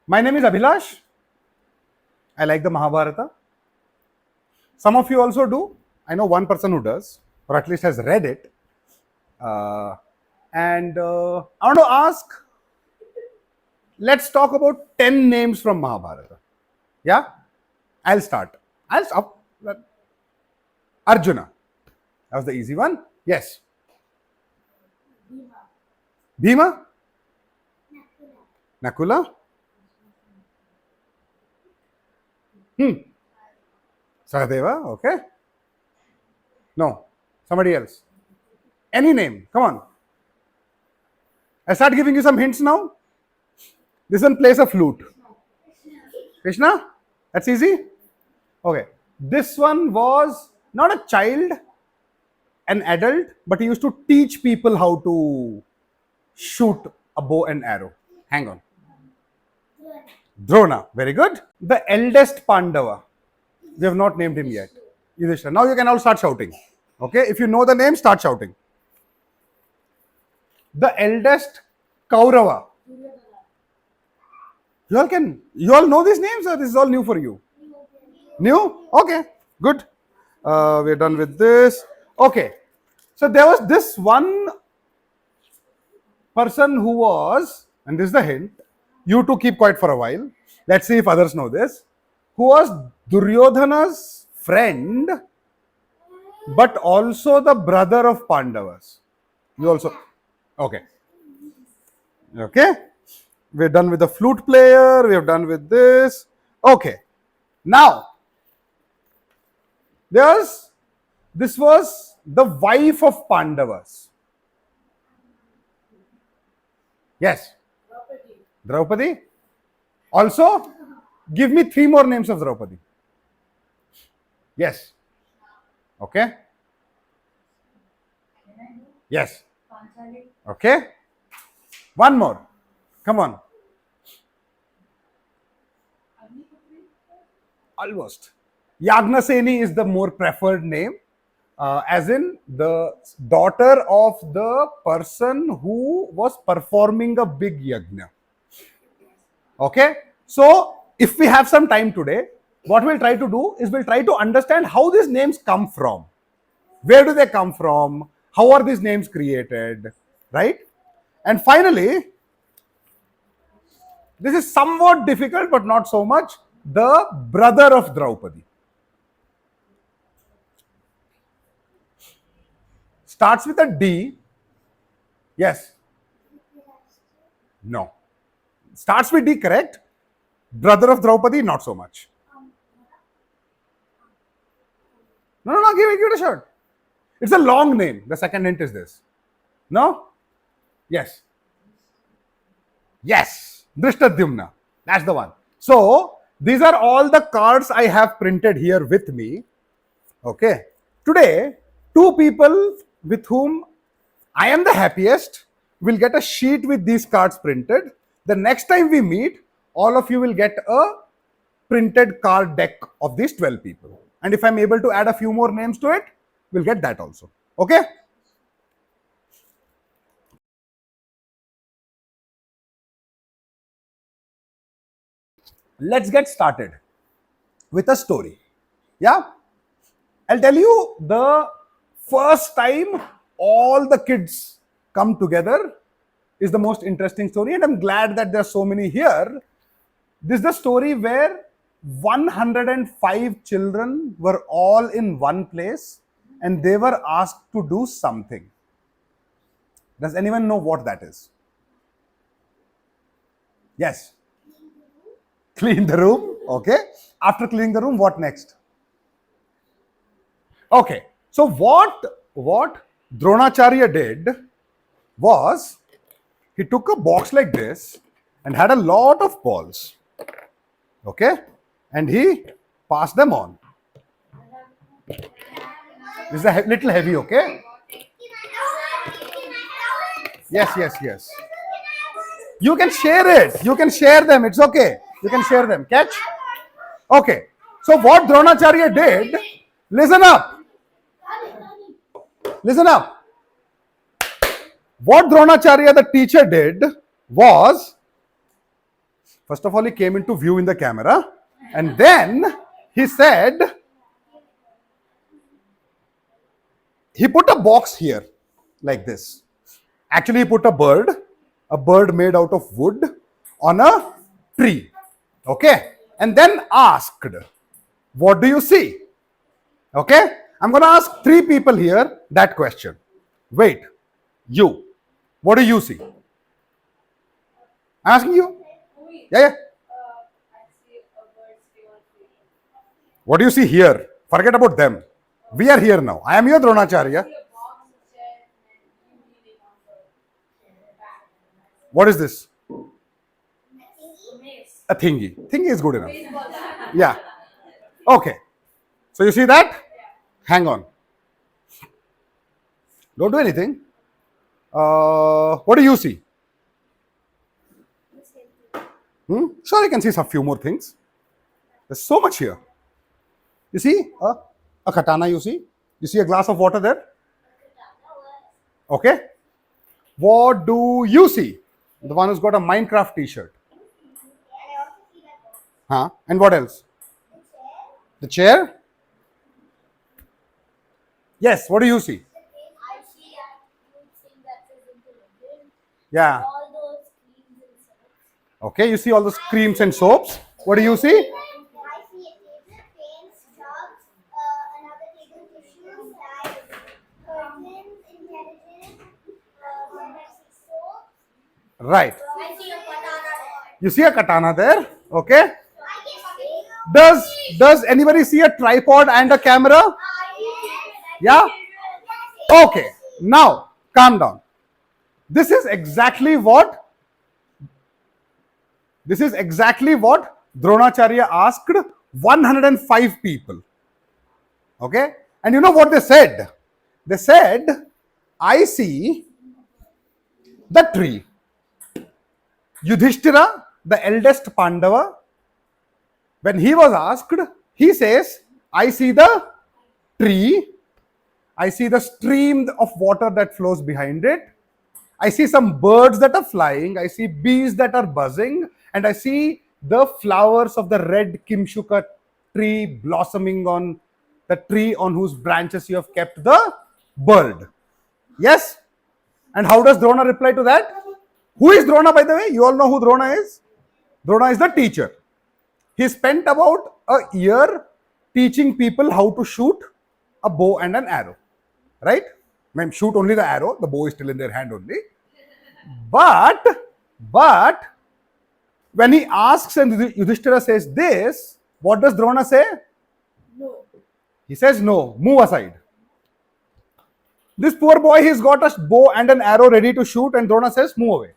My name is Abhilash. I like the Mahabharata. Some of you also do. I know one person who does, or at least has read it. And I want to ask, let's talk about 10 names from Mahabharata. Yeah? I'll start. I'll stop. Arjuna. That was the easy one. Yes. Bhima? Nakula? Sahadeva? Okay. No. Somebody else. Any name. Come on. I start giving you some hints now. This one plays a flute. Krishna? That's easy? Okay. This one was not a child, an adult, but he used to teach people how to shoot a bow and arrow. Hang on. Drona. Very good. The eldest Pandava. We have not named him yet. Yudhishthira. Now you can all start shouting. Okay. If you know the name, start shouting. The eldest Kaurava. You all know these names, or this is all new for you? New? Okay, good. We're done with this. Okay, so there was this one person who was, and this is the hint, you two keep quiet for a while. Let's see if others know this. Who was Duryodhana's friend, but also the brother of Pandavas. You also, okay. Okay. We're done with the flute player. We have done with this. Okay. Now, this was the wife of Pandavas. Yes. Draupadi. Also, give me 3 more names of Draupadi. Yes. Okay. Yes. Okay. One more. Come on. Almost. Yagnaseni is the more preferred name, as in the daughter of the person who was performing a big yajna. Okay? So, if we have some time today, what we'll try to do is we'll try to understand how these names come from. Where do they come from? How are these names created? Right? And finally, this is somewhat difficult, but not so much. The brother of Draupadi. Starts with a D. Yes. No. Starts with D, correct? Brother of Draupadi, not so much. No, give it a shot. It's a long name. The second hint is this. No? Yes. Yes. Drishtadyumna. That's the one. So, these are all the cards I have printed here with me. Okay. Today, 2 people with whom I am the happiest will get a sheet with these cards printed. The next time we meet, all of you will get a printed card deck of these 12 people. And if I'm able to add a few more names to it, we'll get that also. Okay? Let's get started with a story. Yeah? I'll tell you the first time all the kids come together is the most interesting story, and I'm glad that there are so many here. This is the story where 105 children were all in one place and they were asked to do something. Does anyone know what that is? Yes. Clean the room. Okay. After cleaning the room, what next? Okay. So what Dronacharya did was he took a box like this and had a lot of balls. Okay. And he passed them on. This is a little heavy, okay? Yes. You can share it. You can share them. It's okay. You can share them. Catch? Okay. So what Dronacharya did, listen up. Listen up. What Dronacharya, the teacher, did was, First of all, he came into view in the camera, and then he said, he put a box here like this. Actually, he put a bird made out of wood on a tree. Okay? And then asked, what do you see? Okay? I'm going to ask 3 people here that question. Wait, you. What do you see? I'm asking you. Yeah. What do you see here? Forget about them. We are here now. I am your Dronacharya. What is this? A thingy. Thingy is good enough. Yeah. Okay. So you see that? Hang on. Don't do anything. What do you see? Sure, I can see some few more things. There's so much here. You see a katana, you see? You see a glass of water there? Okay. What do you see? The one who's got a Minecraft t-shirt. Huh? And what else? The chair? Yes, what do you see? Yeah. Okay, you see all those creams and soaps. What do you see? Right. You see a katana there? Okay. Does anybody see a tripod and a camera? Yeah? Okay. Now, calm down. This is exactly what Dronacharya asked 105 people. Okay? And you know what they said? They said, I see the tree. Yudhishthira, the eldest Pandava, when he was asked, he says, I see the tree, I see the stream of water that flows behind it, I see some birds that are flying, I see bees that are buzzing, and I see the flowers of the red Kimshuka tree blossoming on the tree on whose branches you have kept the bird. Yes? And how does Drona reply to that? Who is Drona, by the way? You all know who Drona is? Drona is the teacher. He spent about a year teaching people how to shoot a bow and an arrow. Right? I mean, shoot only the arrow. The bow is still in their hand only. But when he asks and Yudhishthira says this, what does Drona say? No. He says no. Move aside. This poor boy, he's got a bow and an arrow ready to shoot, and Drona says, move away.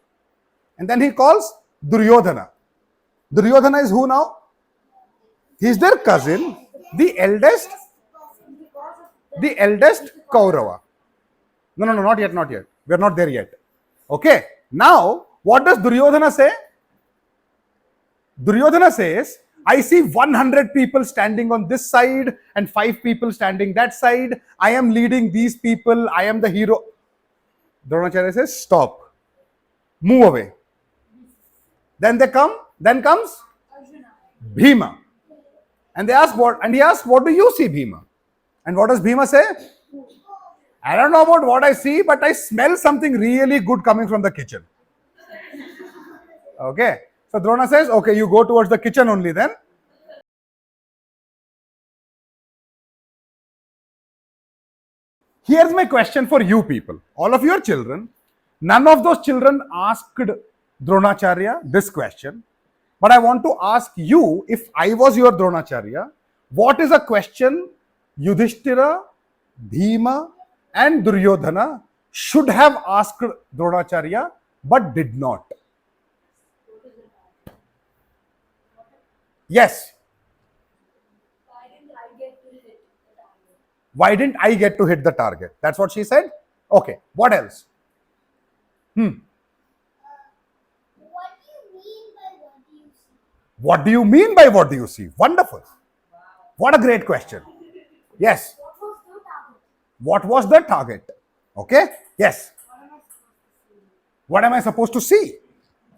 And then he calls Duryodhana. Duryodhana is who now? He's their cousin, the eldest Kaurava. No, not yet. We are not there yet. Okay. Now, what does Duryodhana say? Duryodhana says, I see 100 people standing on this side and 5 people standing that side. I am leading these people. I am the hero. Dronacharya says, stop. Move away. Then comes Bhima. And they ask what? And he asks, what do you see, Bhima? And what does Bhima say? I don't know about what I see, but I smell something really good coming from the kitchen. Okay. So Drona says, okay, you go towards the kitchen only then. Here's my question for you people. All of your children, none of those children asked Dronacharya this question. But I want to ask you, if I was your Dronacharya, what is a question Yudhishthira, Bhima and Duryodhana should have asked Dronacharya but did not? Yes. Why didn't I get to hit the target? That's what she said? Okay. What else? What do you mean by what do you see? Wonderful. What a great question. Yes. What was the target? Okay. Yes. What am I supposed to see?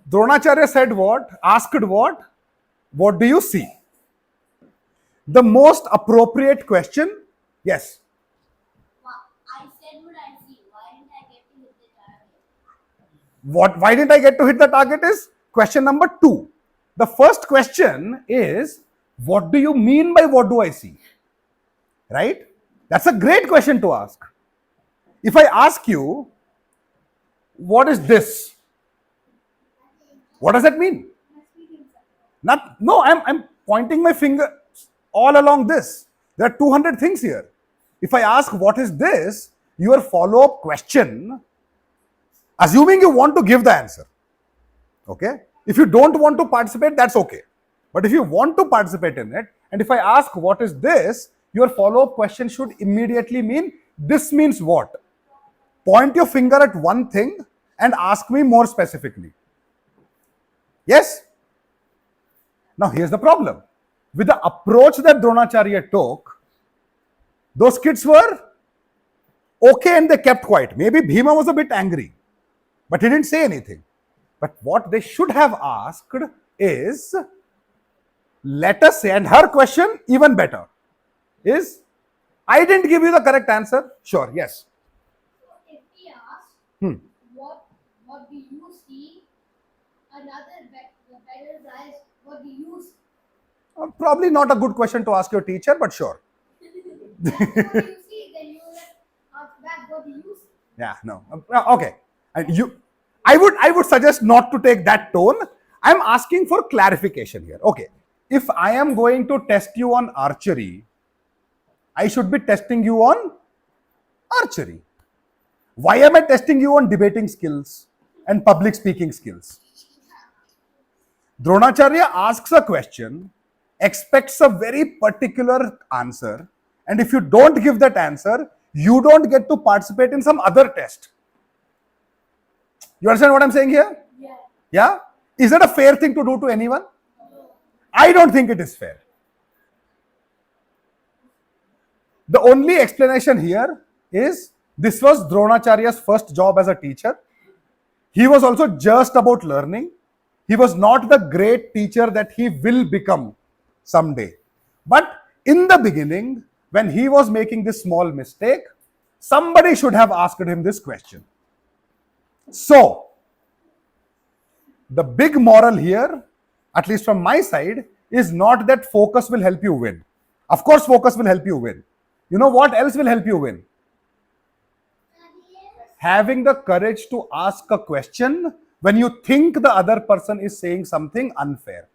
Dronacharya said what? Asked what? What do you see? The most appropriate question, yes. I said what I see. Why didn't I get to hit the target? Why didn't I get to hit the target is question number 2. The first question is, what do you mean by what do I see? Right? That's a great question to ask. If I ask you, what is this? What does that mean? No, I'm pointing my finger all along this. There are 200 things here. If I ask, what is this? Your follow up question, assuming you want to give the answer. Okay? If you don't want to participate, that's okay. But if you want to participate in it, and if I ask, what is this? Your follow up question should immediately mean, this means what? Point your finger at one thing and ask me more specifically. Yes? Now, here's the problem. With the approach that Dronacharya took, those kids were okay and they kept quiet. Maybe Bhima was a bit angry, but he didn't say anything. But what they should have asked is, let us say, and her question, even better, is, I didn't give you the correct answer. Sure, yes. So if we ask, what do you see? Another the better guys, what do you see? Probably not a good question to ask your teacher, but sure. What do you see? Then you ask back, what do you see? Yeah, no. Okay. I would suggest not to take that tone. I'm asking for clarification here. Okay. If I am going to test you on archery, I should be testing you on archery. Why am I testing you on debating skills and public speaking skills? Dronacharya asks a question, expects a very particular answer, and if you don't give that answer, you don't get to participate in some other test. You understand what I'm saying here? Yeah. Yeah? Is that a fair thing to do to anyone? I don't think it is fair. The only explanation here is, this was Dronacharya's first job as a teacher. He was also just about learning. He was not the great teacher that he will become someday. But in the beginning, when he was making this small mistake, somebody should have asked him this question. So, the big moral here, at least from my side, is not that focus will help you win. Of course, focus will help you win. You know what else will help you win? Having the courage to ask a question when you think the other person is saying something unfair.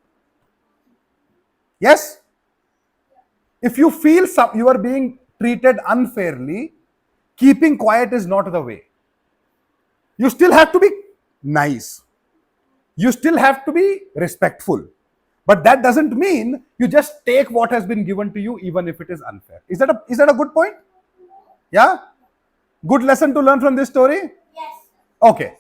Yes? If you feel you are being treated unfairly, keeping quiet is not the way. You still have to be nice. You still have to be respectful. But that doesn't mean you just take what has been given to you even if it is unfair. Is that a good point? Yeah? Good lesson to learn from this story? Yes. Okay.